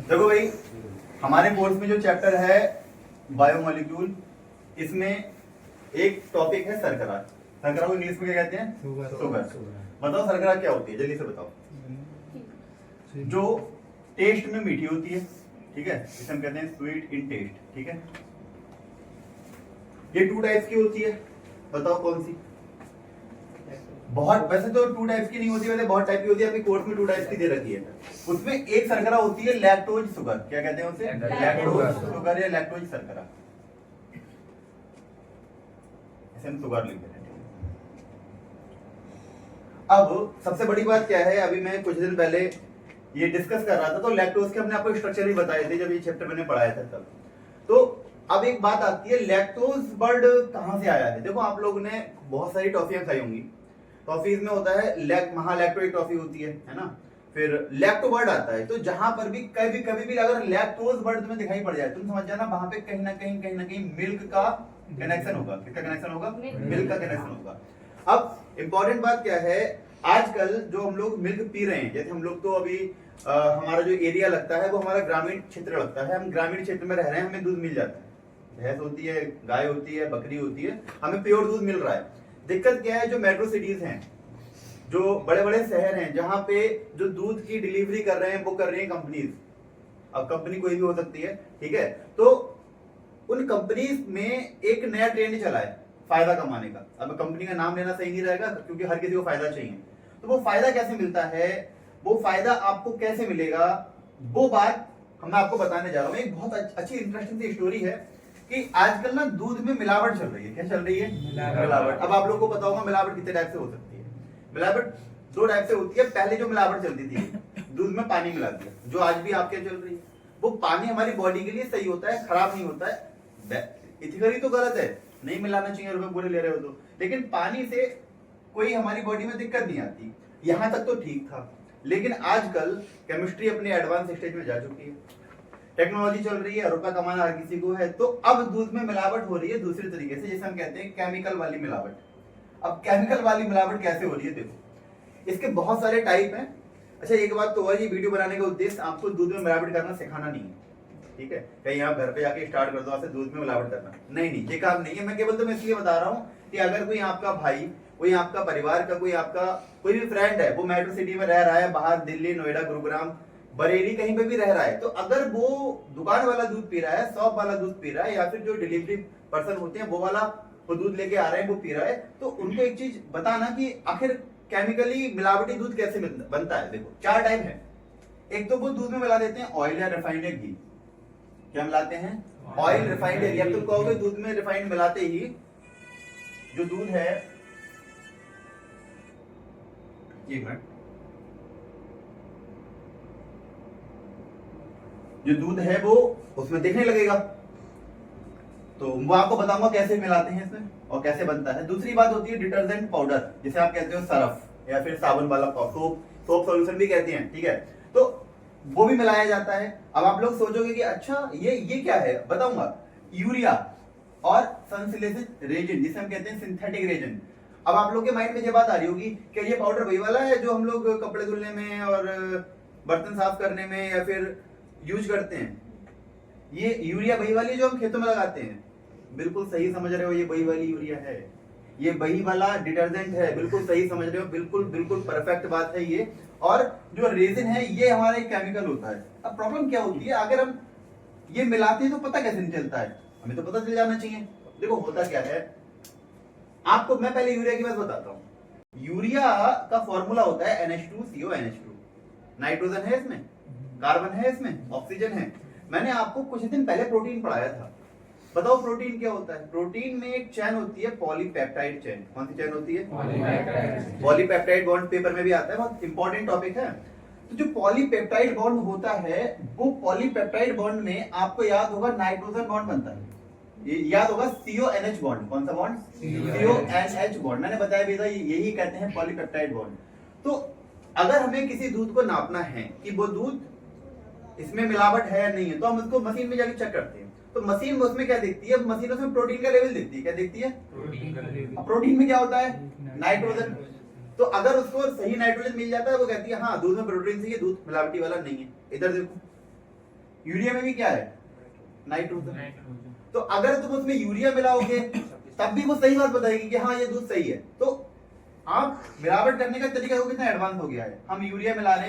देखो भाई, हमारे कोर्स में जो चैप्टर है बायोमोलिक्यूल, इसमें एक टॉपिक है शर्करा। शर्करा को इंग्लिश में क्या कहते हैं? शुगर। बताओ शर्करा क्या होती है, जल्दी से बताओ। जो टेस्ट में मीठी होती है, ठीक है, इसे हम कहते हैं स्वीट इन टेस्ट, ठीक है। ये 2 टाइप्स की होती है, बताओ कौन सी? बहुत, वैसे तो 2 टाइप्स की नहीं होती, वैसे बहुत टाइप की होती है। आपके कोर्स में 2 टाइप्स की दे रखी है। उसमें एक शर्करा होती है लैक्टोज शुगर, क्या कहते हैं उसे? लैक्टोज शुगर या लैक्टोज शर्करा, इसे हम शुगर लिख देते हैं। अब सबसे बड़ी बात क्या है, अभी मैं कुछ दिन पहले ये डिस्कस कर रहा था, तो लैक्टोज के हमने आपको स्ट्रक्चर भी बताए थे जब ये चैप्टर मैंने पढ़ाया था तब। तो अब एक बात आती है, लैक्टोज वर्ड कहां से आया है? देखो, आप लोगों ने बहुत सारी टॉफियां खाई होंगी। टॉफीज में होता है महालैक्टो एक टॉफी होती है ना। फिर लैक्टो वर्ड आता है, तो जहां पर भी कभी भी अगर लैक्टोज वर्ड तुम्हें दिखाई पड़ जाए, तुम समझ जाना वहां पे कहीं ना कहीं मिल्क का कनेक्शन होगा। किसका कनेक्शन होगा? मिल्क का कनेक्शन होगा। अब इंपॉर्टेंट बात क्या है, आजकल जो हम लोग मिल्क पी रहे हैं, जैसे हम लोग तो अभी हमारा जो एरिया लगता है वो हमारा ग्रामीण क्षेत्र लगता है। हम ग्रामीण क्षेत्र में रह रहे हैं, हमें दूध मिल जाता है। भैंस होती है, गाय होती है, बकरी होती है, हमें प्योर दूध मिल रहा है। दिक्कत क्या है, जो मेट्रो सिटीज हैं, जो बड़े बड़े शहर हैं, जहां पे जो दूध की डिलीवरी कर रहे हैं वो कर रही है कंपनीज। अब कंपनी कोई भी हो सकती है, ठीक है। तो उन कंपनीज में एक नया ट्रेंड चला है फायदा कमाने का। अब कंपनी का नाम लेना सही नहीं रहेगा, क्योंकि हर किसी को फायदा चाहिए। तो वो फायदा कैसे मिलता है, वो फायदा आपको कैसे मिलेगा, वो बात मैं आपको बताने जा रहा हूं। एक बहुत अच्छी इंटरेस्टिंग सी स्टोरी है कि आजकल ना दूध में मिलावट चल रही है। क्या चल रही है? मिलावट। अब आप लोग को पता होगा मिलावट कितने टाइप से हो सकती है। मिलावट 2 टाइप से होती है। पहले जो मिलावट चलती थी, दूध में पानी मिला दिया, जो आज भी आपके चल रही है। वो पानी हमारी बॉडी के लिए सही होता है, खराब नहीं होता है। इथिकली तो गलत है, नहीं मिलाना चाहिए, रुपए पूरे ले रहे हो तो। लेकिन पानी से कोई हमारी बॉडी में दिक्कत नहीं आती, यहां तक तो ठीक था। लेकिन आजकल केमिस्ट्री अपने एडवांस स्टेज में जा चुकी है, टेक्नोलॉजी चल रही है, रुपया कमाना हर किसी को है। तो अब दूध में मिलावट हो रही है दूसरे तरीके से, जैसे हम कहते हैं केमिकल वाली मिलावट। अब केमिकल वाली मिलावट कैसे हो रही है, देखो, इसके बहुत सारे टाइप हैं। अच्छा, एक बात तो है, ये वीडियो बनाने का उद्देश्य आपको दूध में मिलावट करना सिखाना नहीं है, ठीक है। कहीं आप घर पे जाके स्टार्ट कर दो आपसे दूध में मिलावट करना, नहीं, ये काम नहीं है। मैं केवल तुम्हें इसलिए बता रहा हूँ कि अगर कोई आपका भाई, कोई आपका परिवार का, कोई भी फ्रेंड है, वो मेट्रो सिटी में रह रहा है, बाहर दिल्ली, नोएडा, गुरुग्राम, बरेली, कहीं पे भी रह रहा है, तो अगर वो दुकान वाला दूध पी रहा है, शॉप वाला दूध पी रहा है, या फिर जो डिलीवरी पर्सन होते हैं वो वाला वो दूध लेके आ रहे हैं, वो पी रहा है, तो उनको एक चीज बताना कि आखिर केमिकली मिलावटी दूध कैसे बनता है। देखो, 4 टाइप है। एक तो वो दूध में मिला देते हैं ऑयल या रिफाइंड घी। क्या मिलाते हैं? ऑयल, रिफाइंड घी। अब तुम कहोगे दूध में रिफाइंड मिलाते ही जो दूध है, एक मिनट, जो दूध है वो उसमें दिखने लगेगा। तो वो आपको बताऊंगा कैसे मिलाते हैं इसमें और कैसे बनता है। दूसरी बात होती है डिटर्जेंट पाउडर, जिसे आप कहते हो सरफ या फिर साबुन वाला सोप सॉल्यूशन भी कहते हैं, ठीक है। तो वो भी मिलाया जाता है। अब आप लोग सोचोगे कि अच्छा ये क्या है, बताऊंगा। यूरिया और सनसिलिसिक रेजिन, जिसे हम कहते हैं सिंथेटिक रेजिन। अब आप लोग के माइंड में ये बात आ रही होगी कि ये पाउडर वही वाला है जो हम लोग कपड़े धुलने में और बर्तन साफ करने में या फिर यूज करते हैं। ये यूरिया वही वाली जो हम खेतों में लगाते हैं। बिल्कुल सही समझ रहे हो, ये वही वाली यूरिया है, ये वही वाला डिटर्जेंट है। बिल्कुल सही समझ रहे हो, बिल्कुल परफेक्ट बात है ये। और जो रेजिन है ये हमारा एक केमिकल होता है। अब प्रॉब्लम क्या होती है, अगर हम ये मिलाते हैं तो पता कैसे नहीं चलता है? हमें तो पता चल जाना चाहिए। देखो, होता क्या है, आपको मैं पहले यूरिया की बात बताता हूं। यूरिया का फॉर्मूला होता है NH2CO NH2। नाइट्रोजन है इसमें, कार्बन है इसमें, ऑक्सीजन है। मैंने आपको कुछ दिन पहले प्रोटीन पढ़ाया था। बताओ प्रोटीन क्या होता है? प्रोटीन में एक चेन होती है पॉलीपेप्टाइड चेन। कौन सी चेन होती है? पॉलीपेप्टाइड बॉन्ड पेपर में भी आता है, बहुत इंपॉर्टेंट टॉपिक है। तो जो पॉलीपेप्टाइड बॉन्ड होता है, वो पॉलीपेप्टाइड बॉन्ड में आपको याद होगा नाइट्रोजन बॉन्ड बनता है, ये याद होगा CONH बॉन्ड। कौन सा बॉन्ड? CONH bond. मैंने बताया भी था, यही कहते हैं पॉलीपेप्टाइड बॉन्ड। तो अगर हमें किसी दूध को नापना है कि वो दूध इसमें मिलावट है या नहीं है, तो हम उसको मशीन में जाके चेक करते हैं। तो मशीन उसमें क्या देखती है? मशीन उसमें प्रोटीन का लेवल देखती है। क्या देखती है? प्रोटीन में क्या होता है? नाइट्रोजन। तो अगर उसको सही नाइट्रोजन मिल जाता है वो कहती है हाँ दूध में प्रोटीन से, ये दूध मिलावटी वाला नहीं है। इधर देखो यूरिया में भी क्या है, नाइट्रोजन। तो अगर तुम उसमें यूरिया मिलाओगे तब भी वो सही बात बताएगी कि हाँ ये दूध सही है। तो आप मिलावट करने का तरीका कितना एडवांस हो गया है, हम यूरिया मिला रहे हैं